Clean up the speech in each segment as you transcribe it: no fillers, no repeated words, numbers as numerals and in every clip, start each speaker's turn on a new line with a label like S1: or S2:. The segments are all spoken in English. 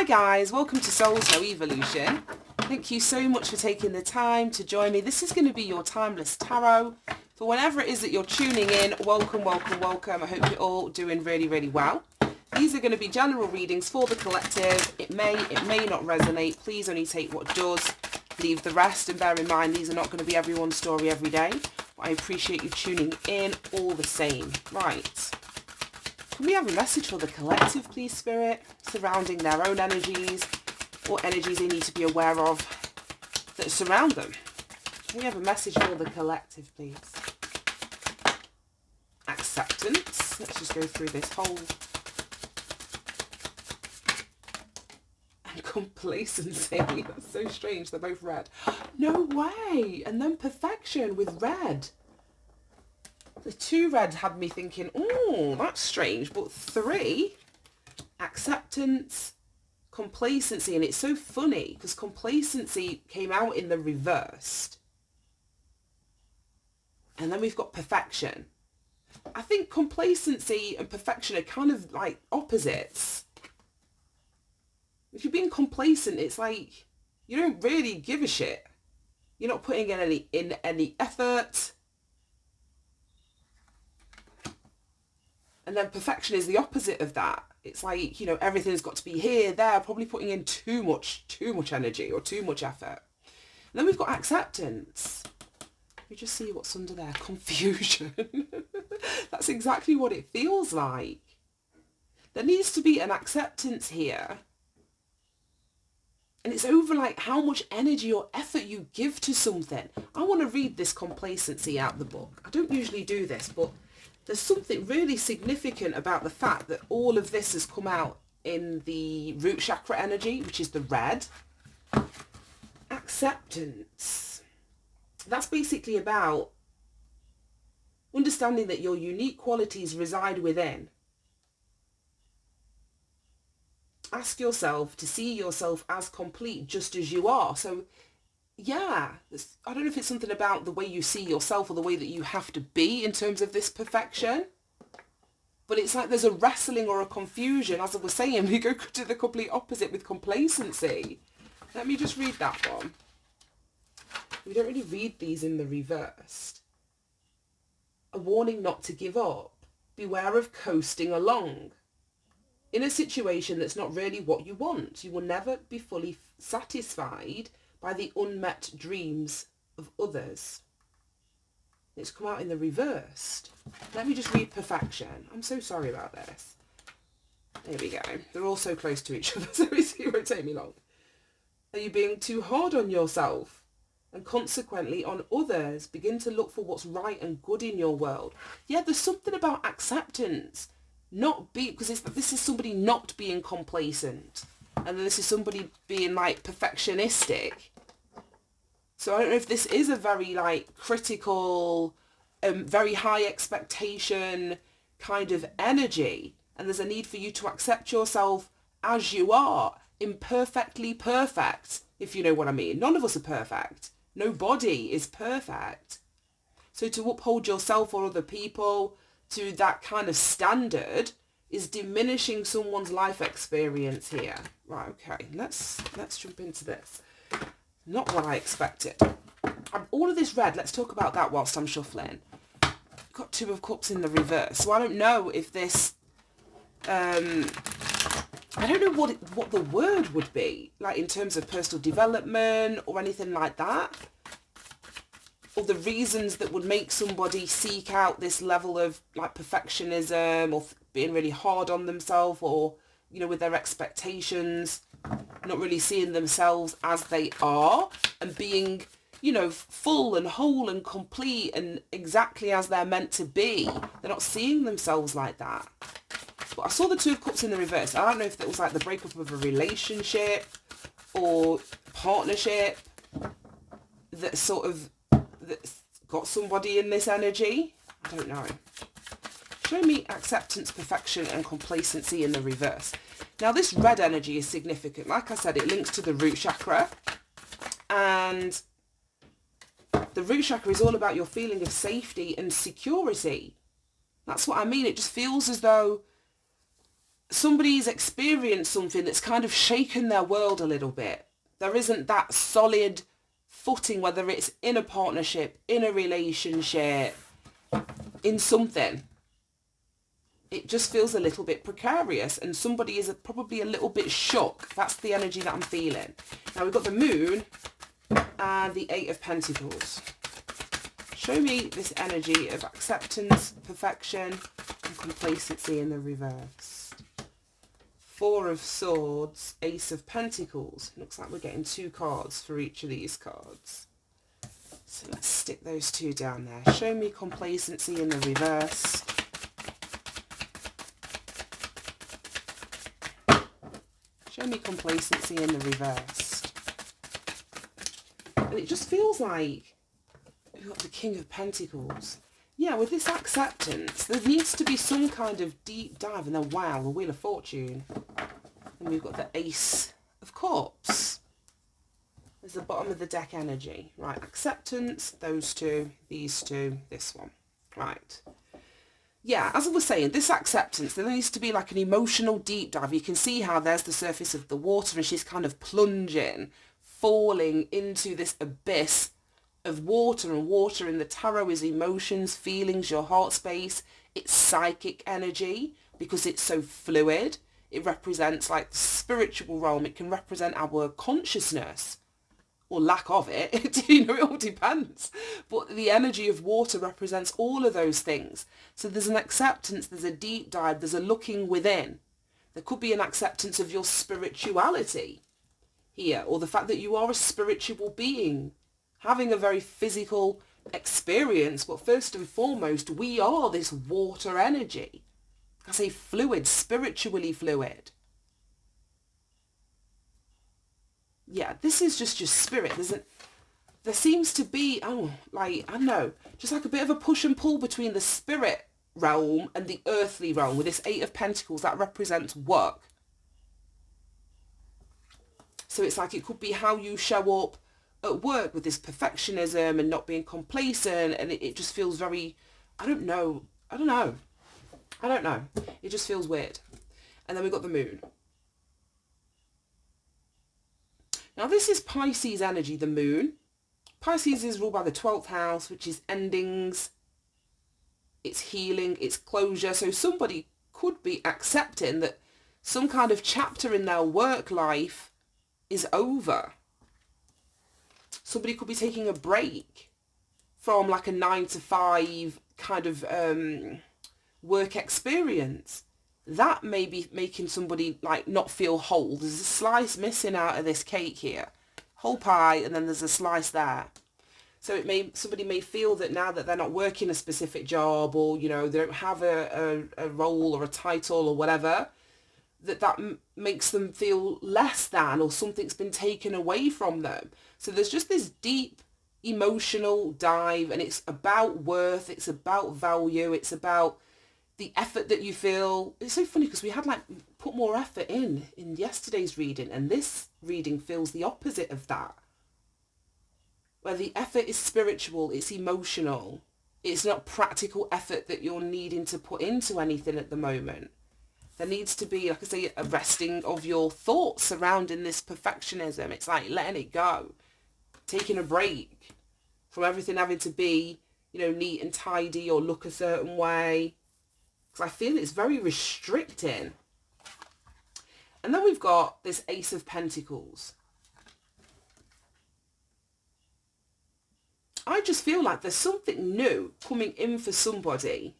S1: Hi guys, welcome to Soul Flow Evolution. Thank you so much for taking the time to join me. This is going to be your timeless tarot. For whenever it is that you're tuning in, welcome, welcome, welcome. I hope you're all doing really, really well. These are going to be general readings for the collective. It may not resonate. Please only take what does, leave the rest, and bear in mind these are not going to be everyone's story every day. But I appreciate you tuning in all the same. Right. Can we have a message for the collective, please, Spirit, surrounding their own energies or energies they need to be aware of that surround them? Can we have a message for the collective, please? Acceptance. Let's just go through this whole... And complacency. That's so strange. They're both red. No way. And then perfection with red. The 2 red had me thinking, oh, that's strange. But 3, acceptance, complacency. And it's so funny because complacency came out in the reversed. And then we've got perfection. I think complacency and perfection are kind of like opposites. If you're being complacent, it's like you don't really give a shit. You're not putting in any effort. And then perfection is the opposite of that. It's like, you know, everything's got to be here, there, probably putting in too much energy or too much effort. And then we've got acceptance. You just see what's under there. Confusion. That's exactly what it feels like. There needs to be an acceptance here. And it's over like how much energy or effort you give to something. I want to read this complacency out the book. I don't usually do this, but there's something really significant about the fact that all of this has come out in the root chakra energy, which is the red. Acceptance. That's basically about understanding that your unique qualities reside within. Ask yourself to see yourself as complete just as you are. So yeah, I don't know if it's something about the way you see yourself or the way that you have to be in terms of this perfection. But it's like there's a wrestling or a confusion. As I was saying, we go to the complete opposite with complacency. Let me just read that one. We don't really read these in the reversed. A warning not to give up. Beware of coasting along. In a situation that's not really what you want. You will never be fully satisfied by the unmet dreams of others. It's come out in the reversed. Let me just read perfection. I'm so sorry about this. There we go. They're all so close to each other, so it won't take me long. Are you being too hard on yourself? And consequently on others? Begin to look for what's right and good in your world. Yeah, there's something about acceptance. Because this is somebody not being complacent. And then this is somebody being like perfectionistic. So I don't know if this is a very like critical, very high expectation kind of energy. And there's a need for you to accept yourself as you are, imperfectly perfect, if you know what I mean. None of us are perfect. Nobody is perfect. So to uphold yourself or other people to that kind of standard is diminishing someone's life experience here. Right, okay, let's jump into this. Not what I expected. All of this red, let's talk about that whilst I'm shuffling. Got 2 of Cups in the reverse. So I don't know if this... I don't know what the word would be, like in terms of personal development or anything like that. Or the reasons that would make somebody seek out this level of like perfectionism or being really hard on themselves or, you know, with their expectations, not really seeing themselves as they are and being, you know, full and whole and complete and exactly as they're meant to be. They're not seeing themselves like that. But I saw the 2 of Cups in the reverse. I don't know if that was like the breakup of a relationship or partnership that sort of that's got somebody in this energy. I don't know. Show me acceptance, perfection and complacency in the reverse. Now this red energy is significant. Like I said, it links to the root chakra. And the root chakra is all about your feeling of safety and security. That's what I mean. It just feels as though somebody's experienced something that's kind of shaken their world a little bit. There isn't that solid footing, whether it's in a partnership, in a relationship, in something. It just feels a little bit precarious, and somebody is probably a little bit shook. That's the energy that I'm feeling. Now we've got the Moon and the Eight of Pentacles. Show me this energy of acceptance, perfection, and complacency in the reverse. Four of Swords, Ace of Pentacles. Looks like we're getting 2 cards for each of these cards. So let's stick those 2 down there. Show me complacency in the reverse. Show me complacency in the reverse. And it just feels like we've got the King of Pentacles. Yeah, with this acceptance, there needs to be some kind of deep dive. And then, wow, the Wheel of Fortune. And we've got the Ace of Cups. There's the bottom of the deck energy. Right, acceptance, those 2, these 2, this one. Right. Yeah, as I was saying, this acceptance, there needs to be like an emotional deep dive. You can see how there's the surface of the water and she's kind of plunging, falling into this abyss of water. And water in the tarot is emotions, feelings, your heart space. It's psychic energy because it's so fluid. It represents like the spiritual realm. It can represent our consciousness or lack of it. You know, it all depends. But the energy of water represents all of those things. So there's an acceptance, there's a deep dive, there's a looking within. There could be an acceptance of your spirituality here, or the fact that you are a spiritual being, having a very physical experience. But first and foremost, we are this water energy. I say fluid, spiritually fluid. Yeah, this is just your spirit. There seems to be, I don't know, just like a bit of a push and pull between the spirit realm and the earthly realm with this Eight of Pentacles that represents work. So it's like it could be how you show up at work with this perfectionism and not being complacent, and it just feels very, I don't know. It just feels weird. And then we've got the Moon. Now this is Pisces energy, the Moon. Pisces is ruled by the 12th house, which is endings, it's healing, it's closure. So somebody could be accepting that some kind of chapter in their work life is over. Somebody could be taking a break from like a 9-to-5 kind of work experience. That may be making somebody like not feel whole. There's a slice missing out of this cake here. Whole pie, and then there's a slice there. So somebody may feel that now that they're not working a specific job, or, you know, they don't have a role or a title or whatever, that makes them feel less than, or something's been taken away from them. So there's just this deep emotional dive, and it's about worth, it's about value, it's about the effort that you feel. It's so funny because we had like put more effort in yesterday's reading, and this reading feels the opposite of that. Where the effort is spiritual, it's emotional. It's not practical effort that you're needing to put into anything at the moment. There needs to be, like I say, a resting of your thoughts surrounding this perfectionism. It's like letting it go. Taking a break from everything having to be, you know, neat and tidy or look a certain way. Because I feel it's very restricting. And then we've got this Ace of Pentacles. I just feel like there's something new coming in for somebody.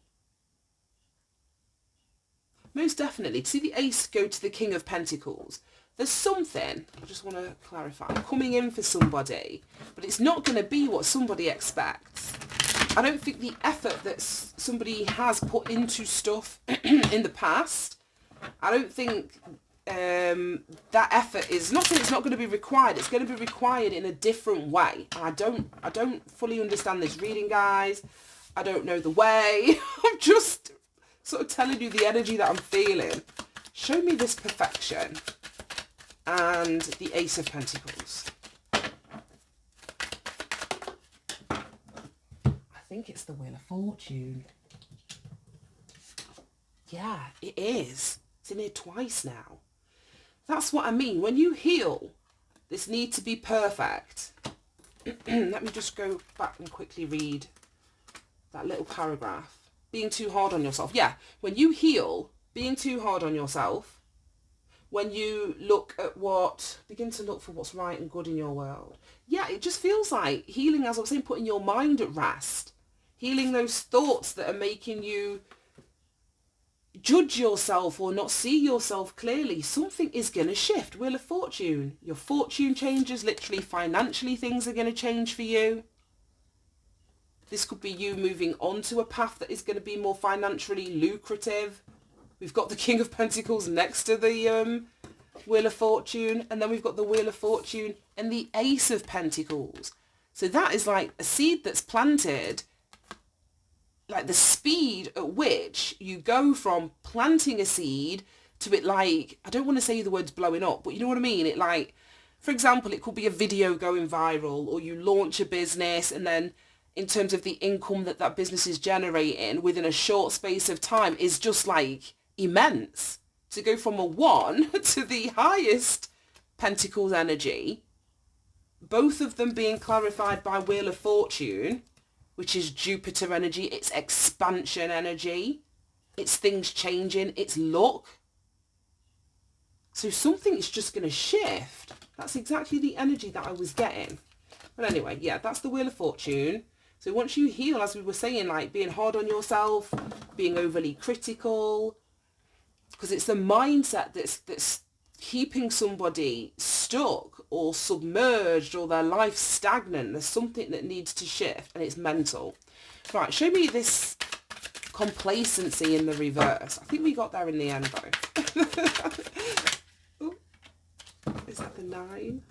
S1: Most definitely. To see the Ace go to the King of Pentacles, there's something, I just want to clarify, coming in for somebody. But it's not going to be what somebody expects. I don't think the effort that somebody has put into stuff in the past, I don't think that effort is, not that it's not going to be required, it's going to be required in a different way. And I don't fully understand this reading, guys. I don't know the way. I'm just sort of telling you the energy that I'm feeling. Show me this perfection and the Ace of Pentacles. I think it's the Wheel of Fortune. Yeah, it is. It's in here twice now. That's what I mean. When you heal this need to be perfect, let me just go back and quickly read that little paragraph. Being too hard on yourself. Yeah, when you heal being too hard on yourself, when you begin to look for what's right and good in your world. Yeah, it just feels like healing, as I was saying, putting your mind at rest. Healing those thoughts that are making you judge yourself or not see yourself clearly. Something is going to shift. Wheel of Fortune. Your fortune changes. Literally, financially, things are going to change for you. This could be you moving on to a path that is going to be more financially lucrative. We've got the King of Pentacles next to the Wheel of Fortune. And then we've got the Wheel of Fortune and the Ace of Pentacles. So that is like a seed that's planted. Like the speed at which you go from planting a seed to it, like, I don't want to say the words blowing up, but you know what I mean? It like, for example, it could be a video going viral, or you launch a business, and then in terms of the income that that business is generating within a short space of time is just like immense. To go from a 1 to the highest Pentacles energy, both of them being clarified by Wheel of Fortune, which is Jupiter energy, it's expansion energy, it's things changing, it's luck. So something is just going to shift. That's exactly the energy that I was getting. But anyway, yeah, that's the Wheel of Fortune. So once you heal, as we were saying, like being hard on yourself, being overly critical, because it's the mindset that's keeping somebody stuck or submerged or their life stagnant. There's something that needs to shift, and it's mental. Right, show me this complacency in the reverse. I think we got there in the end though. Ooh, is that the 9?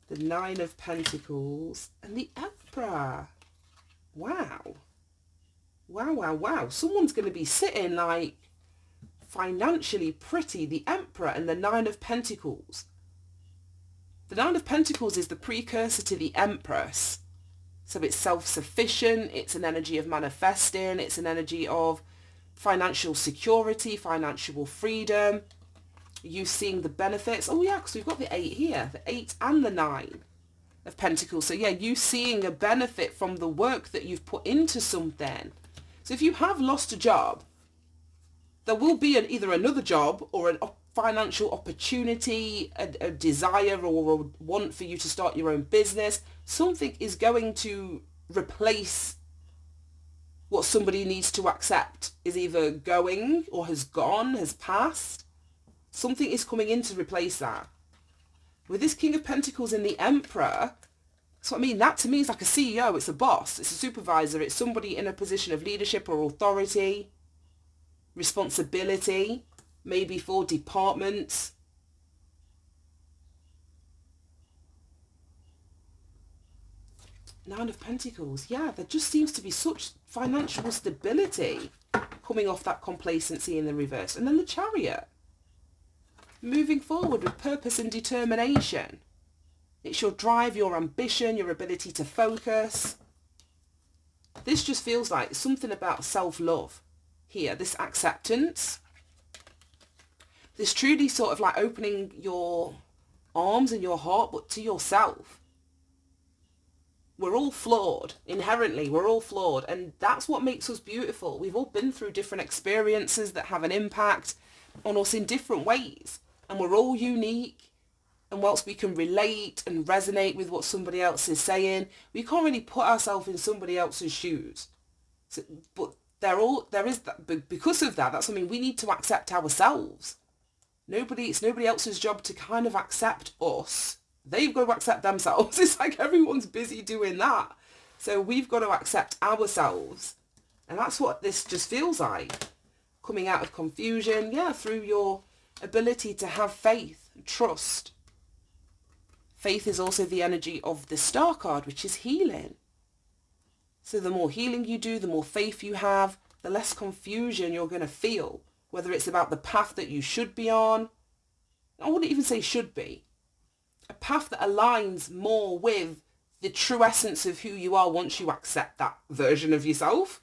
S1: The 9 of Pentacles and the Emperor. Wow. Wow, wow, wow. Someone's going to be sitting like financially pretty. The Emperor and the 9 of Pentacles. The 9 of Pentacles is the precursor to the Empress. So it's self-sufficient. It's an energy of manifesting. It's an energy of financial security, financial freedom. You seeing the benefits. Oh yeah, because we've got the 8 here. The 8 and the 9 of Pentacles. So yeah, you seeing a benefit from the work that you've put into something. So if you have lost a job, there will be either another job or a financial opportunity, a desire or a want for you to start your own business. Something is going to replace what somebody needs to accept is either going or has gone, has passed. Something is coming in to replace that. With this King of Pentacles and the Emperor, that's what I mean. That to me is like a CEO. It's a boss. It's a supervisor. It's somebody in a position of leadership or authority, responsibility, maybe for departments. Nine of Pentacles. Yeah, there just seems to be such financial stability coming off that complacency in the reverse. And then the Chariot. Moving forward with purpose and determination. It's your drive, your ambition, your ability to focus. This just feels like something about self-love here. This acceptance. This truly sort of like opening your arms and your heart, but to yourself. We're all flawed. Inherently, we're all flawed. And that's what makes us beautiful. We've all been through different experiences that have an impact on us in different ways. And we're all unique. And whilst we can relate and resonate with what somebody else is saying, we can't really put ourselves in somebody else's shoes. So, but there is that, because of that, that's something we need to accept ourselves. It's nobody else's job to kind of accept us. They've got to accept themselves. It's like everyone's busy doing that. So we've got to accept ourselves. And that's what this just feels like. Coming out of confusion, yeah, through your ability to have faith, trust. Faith is also the energy of the Star card, which is healing. So the more healing you do, the more faith you have, the less confusion you're going to feel. Whether it's about the path that you should be on. I wouldn't even say should be. A path that aligns more with the true essence of who you are once you accept that version of yourself.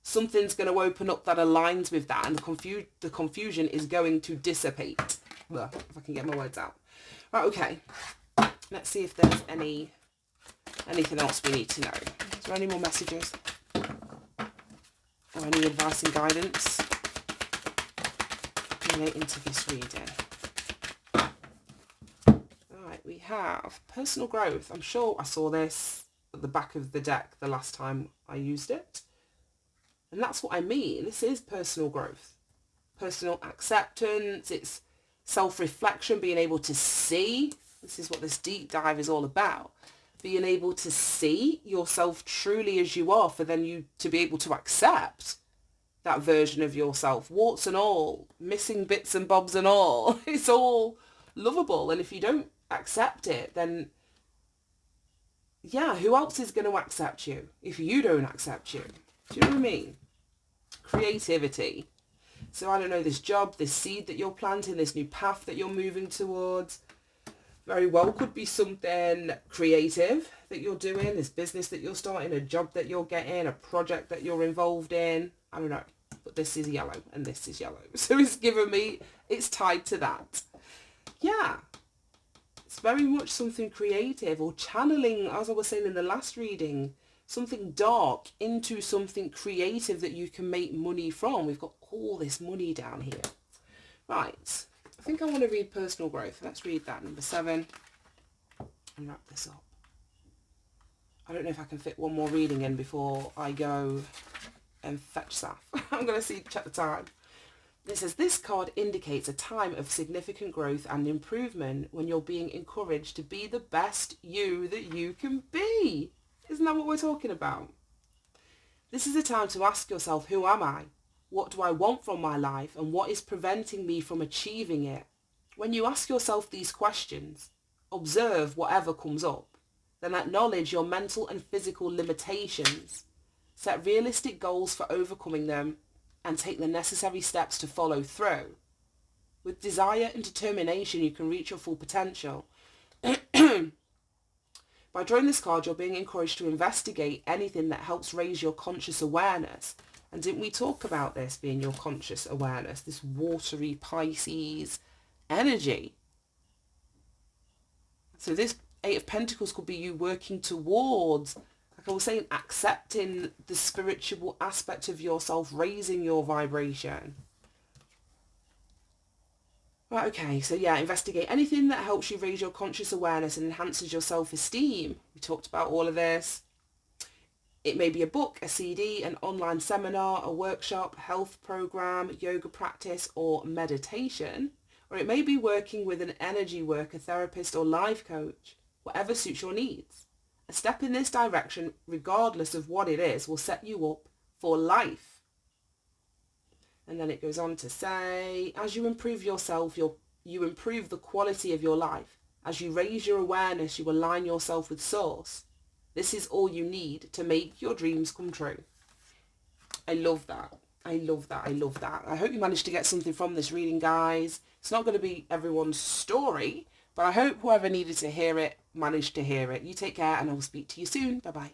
S1: something's going to open up that aligns with that, and the confusion is going to dissipate. Ugh, if I can get my words out. Right, okay. Let's see if there's anything else we need to know. Is there any more messages? Or any advice and guidance relating to this reading? Right, we have personal growth. I'm sure I saw this at the back of the deck the last time I used it. And that's what I mean. This is personal growth. Personal acceptance. It's self-reflection, being able to see. This is what this deep dive is all about. Being able to see yourself truly as you are, for then you to be able to accept that version of yourself, warts and all, missing bits and bobs and all. It's all lovable. And if you don't accept it, then yeah, who else is going to accept you if you don't accept you? Do you know what I mean? Creativity. So I don't know, this job, this seed that you're planting, this new path that you're moving towards, very well could be something creative that you're doing, this business that you're starting, a job that you're getting, a project that you're involved in. I don't know, but this is yellow and this is yellow. So it's given me, it's tied to that. Yeah, it's very much something creative, or channeling, as I was saying in the last reading, something dark into something creative that you can make money from. We've got all this money down here. Right. I think I want to read personal growth. Let's read that, number 7, and wrap this up. I don't know if I can fit one more reading in before I go and fetch Saf. I'm going to check the time. It says, this card indicates a time of significant growth and improvement when you're being encouraged to be the best you that you can be. Isn't that what we're talking about? This is a time to ask yourself, who am I? What do I want from my life, and what is preventing me from achieving it? When you ask yourself these questions, observe whatever comes up, then acknowledge your mental and physical limitations, set realistic goals for overcoming them, and take the necessary steps to follow through. With desire and determination, you can reach your full potential. By drawing this card, you're being encouraged to investigate anything that helps raise your conscious awareness. And didn't we talk about this being your conscious awareness, this watery Pisces energy? So this 8 of Pentacles could be you working towards, like I was saying, accepting the spiritual aspect of yourself, raising your vibration. Right, okay, so yeah, investigate anything that helps you raise your conscious awareness and enhances your self-esteem. We talked about all of this. It may be a book, a CD, an online seminar, a workshop, health program, yoga practice, or meditation. Or it may be working with an energy worker, therapist, or life coach, whatever suits your needs. A step in this direction, regardless of what it is, will set you up for life. And then it goes on to say, as you improve yourself, you improve the quality of your life. As you raise your awareness, you align yourself with Source. This is all you need to make your dreams come true. I love that. I love that. I love that. I hope you managed to get something from this reading, guys. It's not going to be everyone's story, but I hope whoever needed to hear it managed to hear it. You take care, and I will speak to you soon. Bye-bye.